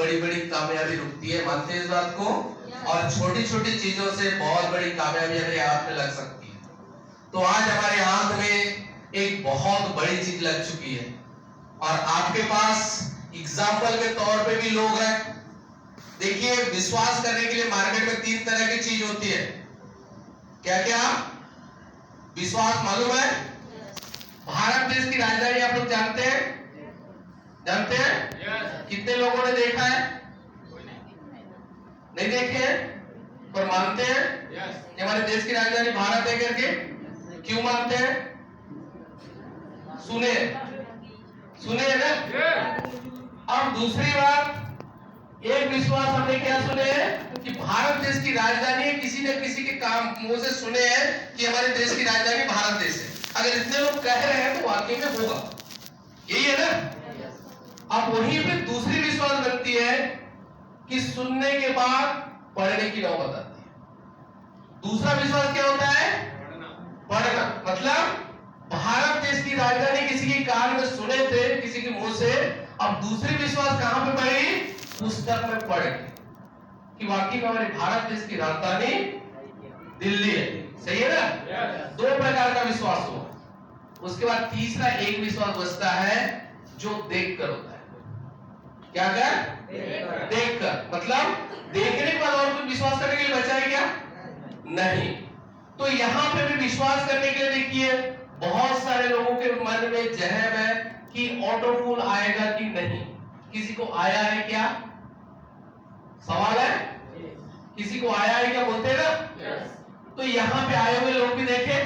बड़ी बड़ी कामयाबी रुकती है। मानते हैं इस बात को? और छोटी छोटी चीजों से बहुत बड़ी कामयाबी हमारे हाथ में लग सकती है। तो आज हमारे हाथ में एक बहुत बड़ी चीज लग चुकी है और आपके पास एग्जाम्पल के तौर पे भी लोग हैं। देखिए, विश्वास करने के लिए मार्केट में 3 तरह की चीज होती है। क्या क्या? विश्वास मालूम है? भारत देश की राजधानी आप लोग जानते हैं? जानते हैं? कितने लोगों ने देखा है? नहीं देखे हैं, पर मानते हैं कि हमारे देश की राजधानी भारत है करके। क्यों मानते हैं? सुने सुने ना। अब दूसरी बात, एक विश्वास हमने क्या सुने हैं कि भारत देश की राजधानी है। किसी न किसी के काम मुंह से सुने हैं कि हमारे देश की राजधानी भारत देश है। अगर इतने लोग कह रहे हैं तो वाकई में होगा, यही है ना। अब वहीं पे दूसरी विश्वास बनती है कि सुनने के बाद पढ़ने की नौबत आती है। दूसरा विश्वास क्या होता है? पढ़ना। मतलब भारत देश की राजधानी किसी के कान में सुने थे, किसी के मुंह से। अब दूसरी विश्वास कहां पे पड़ी? पुस्तक में पढ़ कि वाकई में हमारे भारत देश की राजधानी दिल्ली है। सही है ना? 2 प्रकार का विश्वास हुआ। उसके बाद तीसरा एक विश्वास बचता है जो देखकर होता है। क्या कर? देखकर। मतलब देखने के बाद और कुछ विश्वास करने के लिए बचा है क्या? नहीं। तो यहां पे भी विश्वास करने के लिए देखिए, बहुत सारे लोगों के मन में जहम है कि ऑटो फूल आएगा कि नहीं। किसी को आया है क्या? सवाल है? किसी को आया है क्या? बोलते हैं ना। तो यहाँ पे आए हुए लोग भी देखे,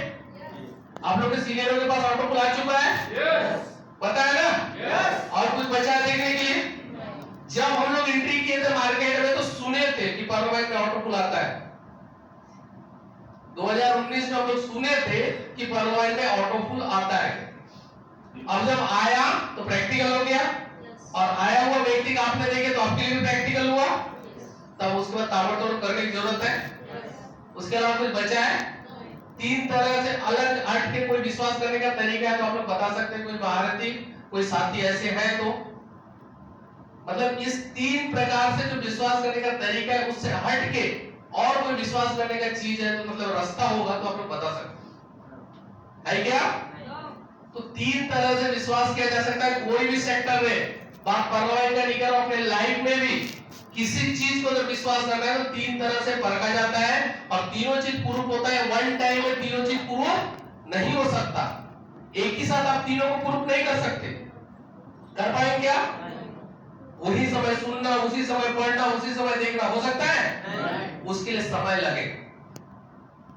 आप लोग के सीनियरों के पास ऑटो फूल आ चुका है, पता है ना। और कुछ बचा देखने के लिए? जब हम लोग एंट्री किए थे मार्केट में तो सुने थे कि पर्वत में ऑटो फूल आता है। 2019 में हम लोग सुने थे कि पर्वत में ऑटो फूल आता है। अब जब आया तो प्रैक्टिकल हो गया, और आया हुआ व्यक्ति का आपने देखे तो आपके लिए भी प्रैक्टिकल हुआ। तब उसके बाद ताबड़तोड़ करने की जरूरत है। उसके अलावा कुछ बचा है? 3 तरह से अलग हट के कोई विश्वास करने का तरीका है तो आप लोग बता सकते हैं। कोई महारथी, कोई साथी ऐसे हैं तो? मतलब इस 3 प्रकार से जो विश्वास करने का तरीका है उससे हट के और कोई विश्वास करने का चीज है तो मतलब रास्ता होगा तो आप लोग बता सकते हैं। है क्या? तो 3 तरह से विश्वास किया जा सकता है कोई भी सेक्टर में। बात परवाह का नहीं करो, अपने लाइफ में भी किसी चीज को जब विश्वास करना है तो 3 तरह से परखा जाता है, और तीनों चीज प्रूफ होता है। वन टाइम में तीनों चीज प्रूफ नहीं हो सकता। एक ही साथ आप तीनों को प्रूफ नहीं कर सकते। कर पाएंगे क्या? वही समय सुनना, उसी समय पढ़ना, उसी समय देखना हो सकता है? उसके लिए समय लगेगा।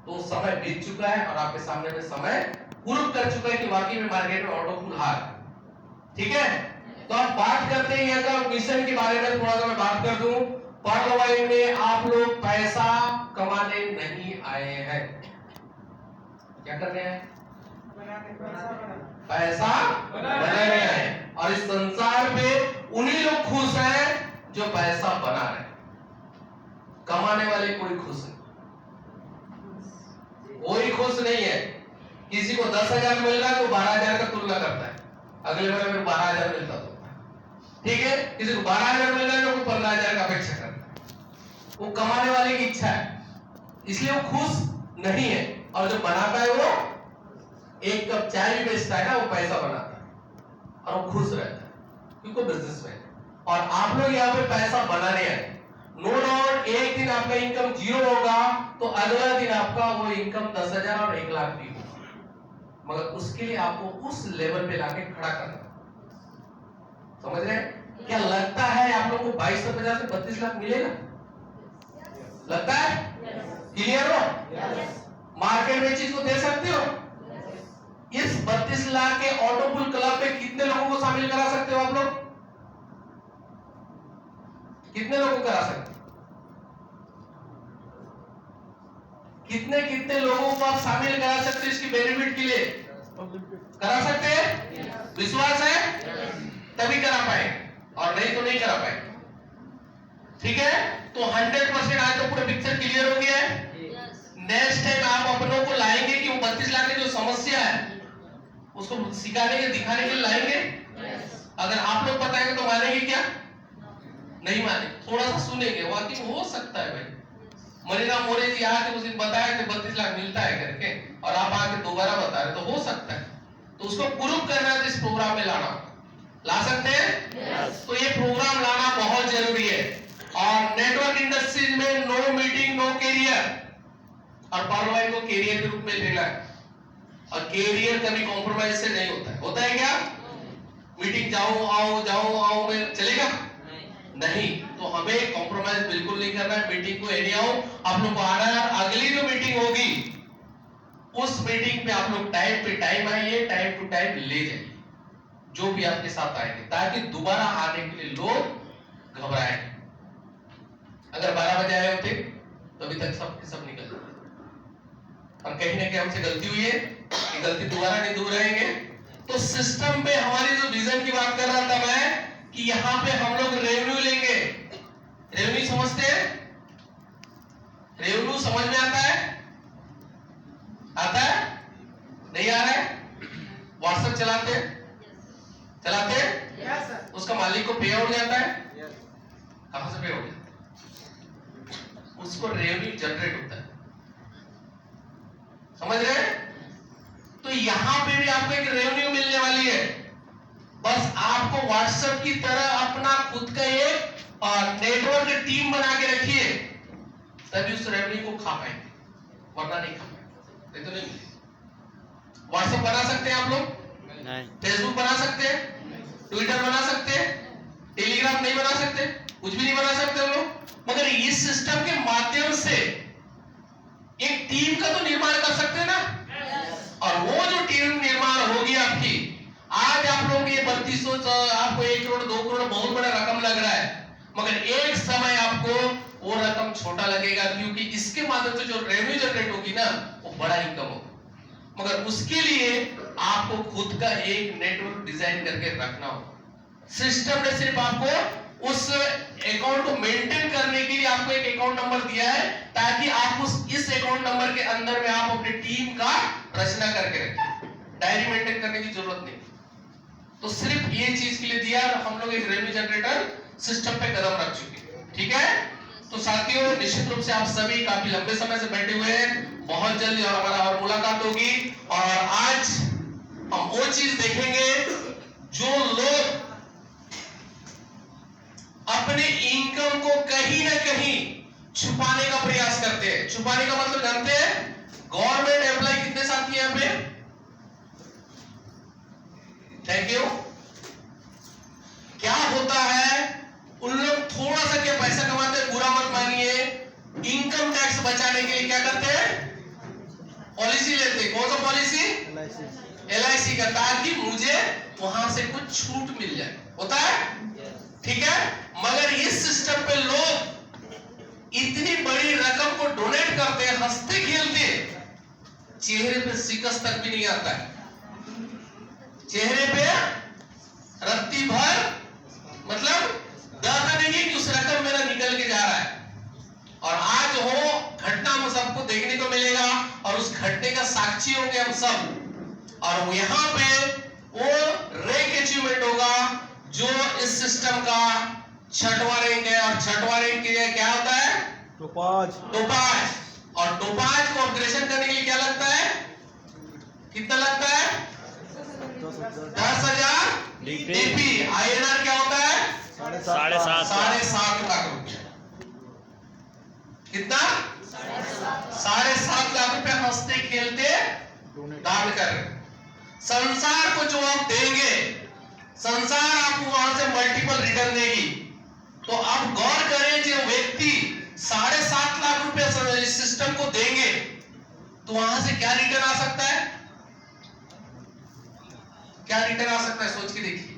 तो समय बीत चुका है और आपके सामने में समय प्रूफ कर चुका है कि वाकई में मार्केट में ऑटो फूल हार। ठीक है, तो अब बात करते हैं यहाँ का मिशन के बारे में। थोड़ा सा मैं बात कर दूं। पर्वत में आप लोग पैसा कमाने नहीं आए हैं। क्या कर रहे हैं? पैसा बनाने आए हैं। और इस संसार पे उन्हीं लोग खुश हैं जो पैसा बना रहे हैं। कमाने वाले कोई खुश नहीं, कोई खुश नहीं है। किसी को 10,000 मिल रहा है तो 12,000 का तुलना करता है, अगले महीने में 12,000 मिलता तो। ठीक है, किसी को 12,000 मिल रहा है तो कोई 15,000 का अपेक्षा करता है। वो कमाने वाले की इच्छा है, इसलिए वो खुश नहीं है। और जो बनाता है वो एक कप चाय भी बेचता है ना, वो पैसा बनाता है और वो खुश रहता है क्योंकि बिजनेसमैन है। और आप लोग यहाँ पे पैसा बनाने आए। नो डाउट एक दिन आपका इनकम 0 होगा तो अगला दिन आपका वो इनकम 10,000 और 1 लाख भी होगा, मगर उसके लिए आपको उस लेवल पे लाके खड़ा करना। समझ रहे हैं? क्या लगता है आप लोग को 2250 से 32 लाख मिलेगा? लगता है? क्लियर हो? मार्केट में चीज को दे सकते हो? इस 32 लाख के ऑटो फूल क्लब पे कितने लोगों को शामिल करा सकते हो आप लोग? कितने लोगों को करा सकते? कितने कितने लोगों को आप शामिल करा सकते हो इसकी बेनिफिट के लिए? करा सकते हैं? विश्वास है तभी करा पाए, और नहीं तो नहीं करा पाए। ठीक है, तो 100% आज तो पूरा पिक्चर क्लियर हो गया है। नेक्स्ट टाइम आप अपनों को लाएंगे कि वो 32 लाख की जो समस्या है उसको सिखाने के दिखाने के लिए लाएंगे। अगर आप लोग बताएंगे तो मानेंगे क्या? नहीं माने, थोड़ा सा सुनेंगे, वाकई हो सकता है भाई। मनीराम मोरे जी आके उस दिन बताए थे 32 लाख मिलता है करके, और आप आके दोबारा बता रहे, तो हो सकता है। तो उसको प्रूव करना है तो इस प्रोग्राम में लाना, ला सकते हैं। yes. तो ये प्रोग्राम लाना बहुत जरूरी है। और नेटवर्क इंडस्ट्रीज में नो मीटिंग नो कैरियर, और पावर को कैरियर के रूप में लेना है, और कैरियर कभी कॉम्प्रोमाइज से नहीं होता है। होता है क्या? मीटिंग जाओ आओ में चलेगा नहीं, तो हमें कॉम्प्रोमाइज बिल्कुल नहीं करना है। मीटिंग को एनी आओ, आप लोग को आना है। अगली जो मीटिंग होगी उस मीटिंग पे आप लोग टाइम पे टाइम आइए, टाइम टू टाइम ले जाइए जो भी आपके साथ आएंगे, ताकि दोबारा आने के लिए लोग घबराए। अगर 12 बजे आए होते तो अभी तक सब निकल जाते, और कहीं ना कहीं हमसे गलती हुई है, कि गलती दोबारा नहीं दोहराएंगे। तो सिस्टम पे हमारी जो विजन की बात कर रहा था मैं, कि यहां पे हम लोग रेवेन्यू लेंगे। रेवेन्यू समझते हैं? रेवेन्यू समझ में आता है? आता है? नहीं आ रहा है? व्हाट्सएप चलाते हैं? चलाते हैं? yes, उसका मालिक को पे आउट जाता है? yes. कहां से पे आउट जाता है? उसको रेवेन्यू जनरेट होता है। समझ रहे हैं? तो यहां पे भी आपको एक रेवेन्यू मिलने वाली है। बस आपको व्हाट्सएप की तरह अपना खुद का एक नेटवर्क टीम बना के रखिए, तभी उस रेवेन्यू को खा पाएंगे, वरना नहीं खा पाएंगे। नहीं तो नहीं। व्हाट्सएप बना सकते हैं आप लोग? नहीं। फेसबुक बना सकते हैं? ट्विटर बना सकते हैं? टेलीग्राम नहीं बना सकते? कुछ भी नहीं बना सकते हम लोग, मगर इस सिस्टम के माध्यम से एक टीम का तो निर्माण कर सकते हैं ना। और वो जो टीम निर्माण होगी आपकी, आज आप लोग ये 3200, आपको 1 करोड़ 2 करोड़ बहुत बड़ा रकम लग रहा है, मगर एक समय आपको वो रकम छोटा लगेगा, क्योंकि इसके माध्यम से जो रेवेन्यू जनरेट होगी ना, वो बड़ा इनकम होगा। मगर उसके लिए आपको खुद का एक नेटवर्क डिजाइन करके रखना होगा। सिस्टम ने सिर्फ आपको उस अकाउंट को मेंटेन करने के लिए आपको एक अकाउंट नंबर दिया है, ताकि आप इस अकाउंट नंबर के अंदर में आप अपनी टीम का रचना करके रखें। डायरी मेंटेन करने की जरूरत नहीं, तो सिर्फ ये चीज के लिए दिया, और हम लोग एक रेवेन्यू जनरेटर सिस्टम पे कदम रख चुके हैं। ठीक है? तो साथियों, निश्चित रूप से आप सभी काफी लंबे समय से बैठे हुए हैं, बहुत जल्दी और हमारा और मुलाकात होगी, और आज हम वो चीज देखेंगे जो लोग अपने इनकम को कहीं ना कहीं छुपाने का प्रयास करते हैं। छुपाने का मतलब जानते हैं? गवर्नमेंट एम्प्लॉय कितने साथी हैं यहाँ पे? Thank you. क्या होता है, उन लोग थोड़ा सा क्या पैसा कमाते हैं, बुरा मत मानिए, इनकम टैक्स बचाने के लिए क्या करते हैं? पॉलिसी लेते हैं। कौन सा पॉलिसी? LIC का, ताकि मुझे वहां से कुछ छूट मिल जाए। होता है? ठीक है? मगर इस सिस्टम पे लोग इतनी बड़ी रकम को डोनेट करते हैं, हंसते खेलते, चेहरे पे शिकस्त तक भी नहीं आता है, चेहरे पे रत्ती भर मतलब डर नहीं है कि उस रकम मेरा निकल के जा रहा है। और आज वो घटना हम सबको देखने को मिलेगा, और उस घटने का साक्षी होंगे हम सब, और यहाँ पे वो रैंक अचीवमेंट होगा जो इस सिस्टम का 6वां रैंक है। और 6वां रैंक के लिए क्या होता है? टोपाज। और टोपाज को अपग्रेडेशन करने के लिए क्या लगता है? कितना लगता है? 10,000 DP। INR क्या होता है? 7.5 लाख रुपया। कितना? 7.5 लाख रुपया हंसते खेलते दान कर। संसार को जो आप देंगे, संसार आपको वहां से मल्टीपल रिटर्न देगी। तो आप गौर करें, जो व्यक्ति 7.5 लाख रुपया इस सिस्टम को देंगे, तो वहां से क्या रिटर्न आ सकता है? क्या रिटर्न आ सकता है? सोच के देखिए।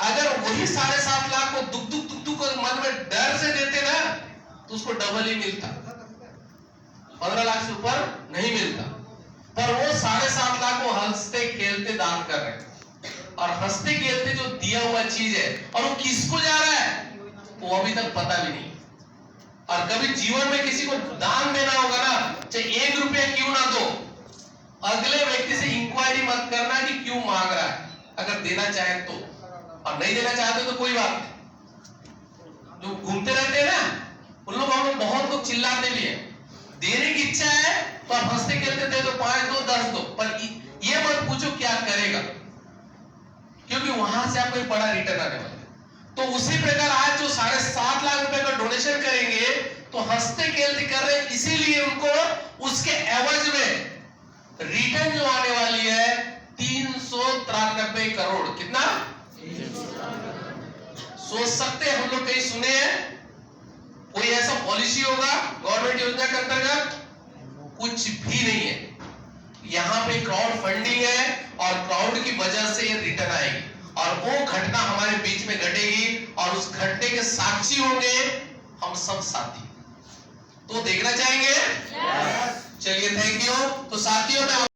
अगर वही 7.5 लाख को दुख मन में डर से देते ना, तो उसको डबल ही मिलता, 15 लाख से ऊपर नहीं मिलता। पर वो 7.5 लाख को हंसते खेलते दान कर रहे हैं, और हंसते खेलते जो दिया हुआ चीज है, और वो किसको जा रहा है वो अभी तक पता भी नहीं। और कभी जीवन में किसी को दान देना होगा ना, चाहे 1 रुपया क्यों ना दो, अगले व्यक्ति से इंक्वायरी मत करना कि क्यों मांग रहा है। अगर देना चाहे तो, और नहीं देना चाहते तो कोई बात नहीं, चिल्लाते भी हैं। देने की इच्छा है तो आप हंसते खेलते दे दो, 5 दो 10 दो, पर ये मत पूछो क्या करेगा, क्योंकि वहां से आपको एक बड़ा रिटर्न आने वाला है। तो उसी प्रकार आज जो 7.5 लाख रुपए का डोनेशन करेंगे तो हंसते खेलते कर रहे हैं, इसीलिए उनको उसके एवज में रिटर्न जो आने वाली है 393 करोड़। कितना? सोच सकते हैं हम लोग कहीं सुने हैं कोई ऐसा पॉलिसी होगा गवर्नमेंट योजना के अंतर्गत? कुछ भी नहीं है। यहाँ पे क्राउड फंडिंग है और क्राउड की वजह से ये रिटर्न आएगी और वो घटना हमारे बीच में घटेगी और उस घटने के साक्षी होंगे हम सब साथी। तो देखना चाहेंगे? चलिए, थैंक यू। तो साथियों में